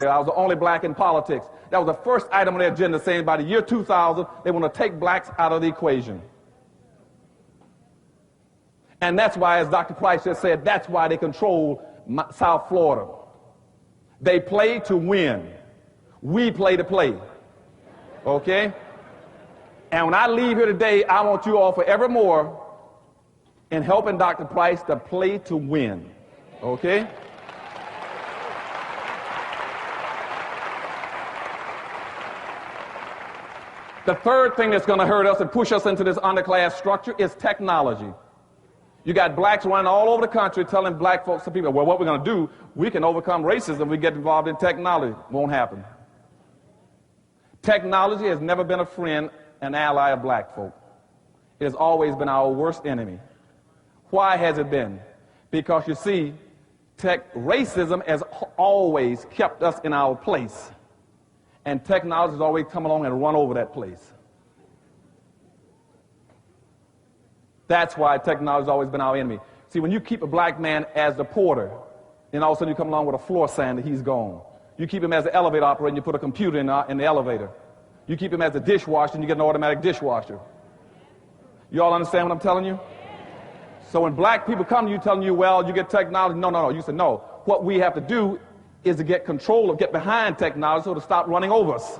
I was the only black in politics. That was the first item on their agenda, saying by the year 2000, they want to take blacks out of the equation. And that's why, as Dr. Price just said, that's why they control South Florida. They play to win. We play to play. Okay? And when I leave here today, I want you all forevermore in helping Dr. Price to play to win. Okay? The third thing that's going to hurt us and push us into this underclass structure is technology. You got blacks running all over the country telling black folks, some people, well, what we're going to do, we can overcome racism if we get involved in technology. Won't happen. Technology has never been a friend, an ally of black folk. It has always been our worst enemy. Why has it been? Because you see, racism has always kept us in our place. And technology has always come along and run over that place. That's why technology has always been our enemy. See, when you keep a black man as the porter, then all of a sudden you come along with a floor sander, he's gone. You keep him as the elevator operator and you put a computer in the elevator. You keep him as a dishwasher and you get an automatic dishwasher. You all understand what I'm telling you? So when black people come to you telling you, well, you get technology, no. You say, no. What we have to do is to get control of, get behind technology so to stop running over us.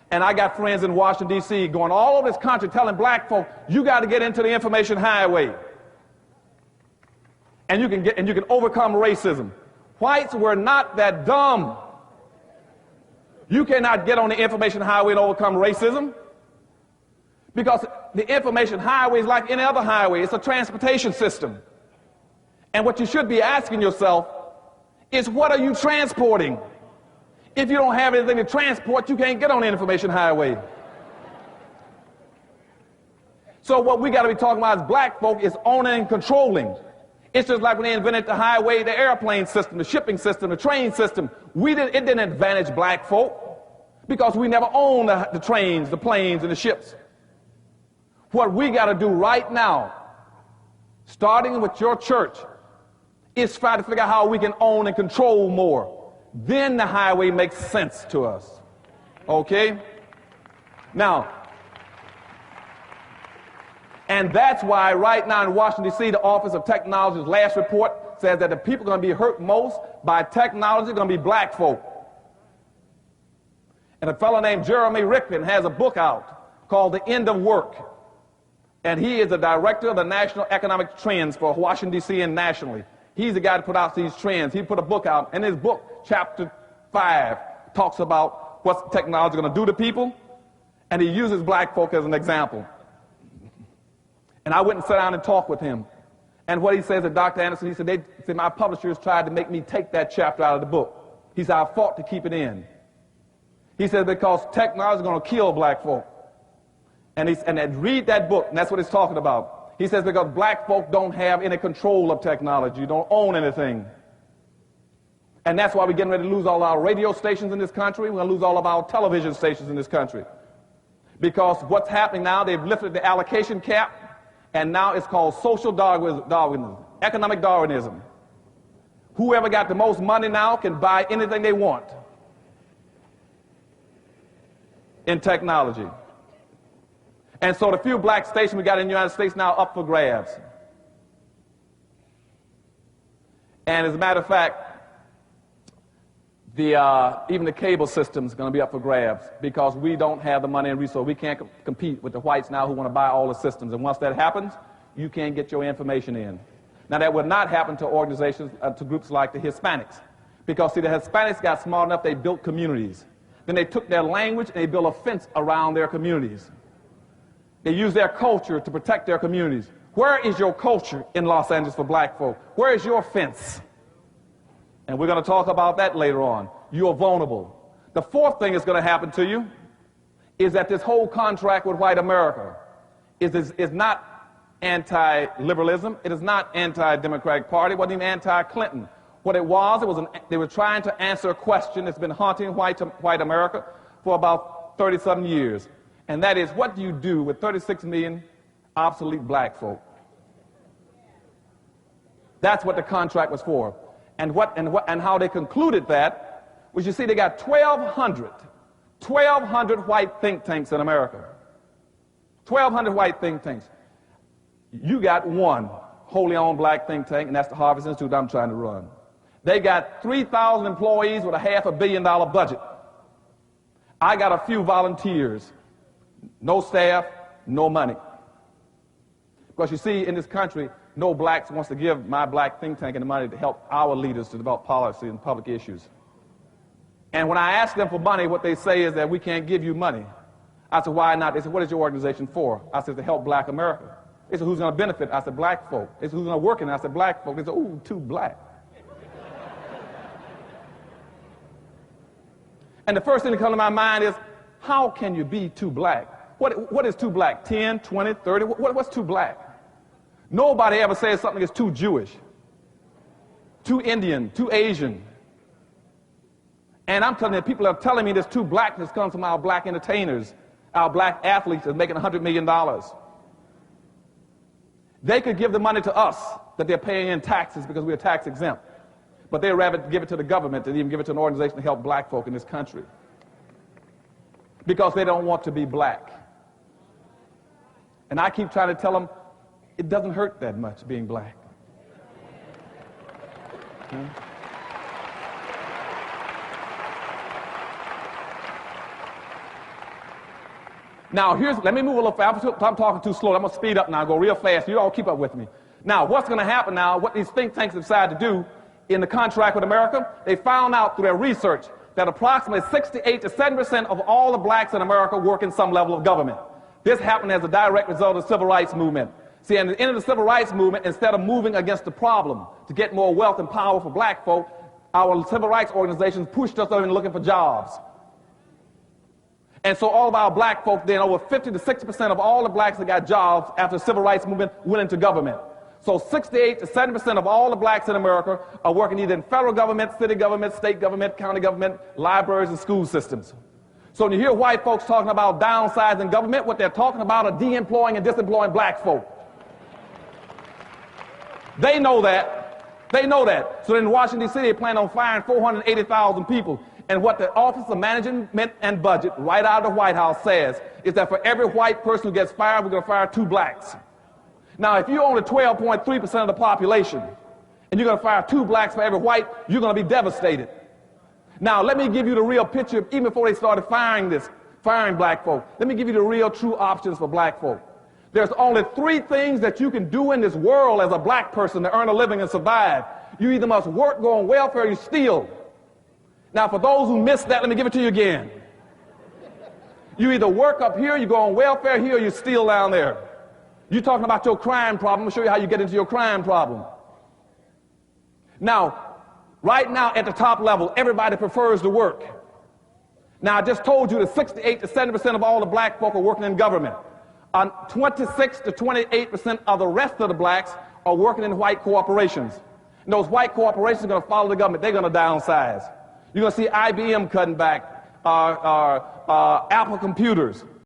And I got friends in Washington, D.C. going all over this country telling black folk, you got to get into the information highway. And you can overcome racism. Whites were not that dumb. You cannot get on the information highway and overcome racism. Because the information highway is like any other highway. It's a transportation system. And what you should be asking yourself is, what are you transporting? If you don't have anything to transport, you can't get on the information highway. So what we got to be talking about as black folk is owning and controlling. It's just like when they invented the highway, the airplane system, the shipping system, the train system. It didn't advantage black folk because we never owned the trains, the planes, and the ships. What we got to do right now, starting with your church, is try to figure out how we can own and control more. Then the highway makes sense to us. Okay? Now, and that's why right now in Washington, D.C., the Office of Technology's last report says that the people going to be hurt most by technology are going to be black folk. And a fellow named Jeremy Rickman has a book out called The End of Work. And he is the director of the National Economic Trends for Washington, D.C. and nationally. He's the guy that put out these trends. He put a book out, and his book, chapter 5, talks about what technology is going to do to people, and he uses black folk as an example. And I went and sat down and talked with him. And what he says to Dr. Anderson, he said, my publishers tried to make me take that chapter out of the book. He said, I fought to keep it in. He said, because technology is going to kill black folk. And read that book, and that's what he's talking about. He says because black folk don't have any control of technology, don't own anything. And that's why we're getting ready to lose all our radio stations in this country. We're going to lose all of our television stations in this country. Because what's happening now, they've lifted the allocation cap, and now it's called social Darwinism, economic Darwinism. Whoever got the most money now can buy anything they want in technology. And so the few black stations we got in the United States now up for grabs. And as a matter of fact, even the cable system is going to be up for grabs because we don't have the money and resources. We can't compete with the whites now who want to buy all the systems. And once that happens, you can't get your information in. Now, that would not happen to organizations, to groups like the Hispanics. Because, see, the Hispanics got smart enough, they built communities. Then they took their language and they built a fence around their communities. They use their culture to protect their communities. Where is your culture in Los Angeles for black folk? Where is your fence? And we're going to talk about that later on. You're vulnerable. The fourth thing that's going to happen to you is that this whole contract with white America is not anti-liberalism. It is not anti-Democratic Party. It wasn't even anti-Clinton. What it was they were trying to answer a question that's been haunting white America for about 30-something years. And that is, what do you do with 36 million obsolete black folk? That's what the contract was for. And how they concluded that was, you see, they got 1,200 white think tanks in America. 1,200 white think tanks. You got one wholly owned black think tank, and that's the Harvest Institute I'm trying to run. They got 3,000 employees with a $500 million budget. I got a few volunteers, no staff, no money. Because you see, in this country, no blacks wants to give my black think tank any money to help our leaders to develop policy and public issues. And when I ask them for money, what they say is that we can't give you money. I said, why not? They said, what is your organization for? I said, to help black America. They said, who's going to benefit? I said, black folk. They said, who's going to work in it? I said, black folk. They said, ooh, too black. And the first thing that comes to my mind is, how can you be too black? What is too black? 10, 20, 30? What's too black? Nobody ever says something is too Jewish, too Indian, too Asian. And I'm telling you, people are telling me this too blackness comes from our black entertainers, our black athletes that's making $100 million. They could give the money to us that they're paying in taxes because we're tax exempt. But they'd rather give it to the government than even give it to an organization to help black folk in this country. Because they don't want to be black. And I keep trying to tell them, it doesn't hurt that much being black. Now, let me move a little fast. I'm talking too slow. I'm going to speed up now, go real fast. You all keep up with me. Now, what's going to happen now, what these think tanks decide to do in the contract with America, they found out through their research that approximately 68 to 7% of all the blacks in America work in some level of government. This happened as a direct result of the civil rights movement. See, at the end of the civil rights movement, instead of moving against the problem to get more wealth and power for black folk, our civil rights organizations pushed us over looking for jobs. And so all of our black folk, then over 50 to 60% of all the blacks that got jobs after the civil rights movement went into government. So 68 to 70% of all the blacks in America are working either in federal government, city government, state government, county government, libraries, and school systems. So when you hear white folks talking about downsizing government, what they're talking about are de-employing and disemploying black folk. They know that. They know that. So in Washington, D.C., they plan on firing 480,000 people. And what the Office of Management and Budget, right out of the White House, says is that for every white person who gets fired, we're going to fire 2 blacks. Now, if you own 12.3% of the population, and you're going to fire 2 blacks for every white, you're going to be devastated. Now, let me give you the real picture, even before they started firing black folk. Let me give you the real true options for black folk. There's only 3 things that you can do in this world as a black person to earn a living and survive. You either must work, go on welfare, or you steal. Now, for those who missed that, let me give it to you again. You either work up here, you go on welfare here, or you steal down there. You're talking about your crime problem. I'll show you how you get into your crime problem. Now, right now at the top level, everybody prefers to work. Now, I just told you that 68 to 70% of all the black folk are working in government. 26 to 28% of the rest of the blacks are working in white corporations. And those white corporations are going to follow the government. They're going to downsize. You're going to see IBM cutting back, Apple computers.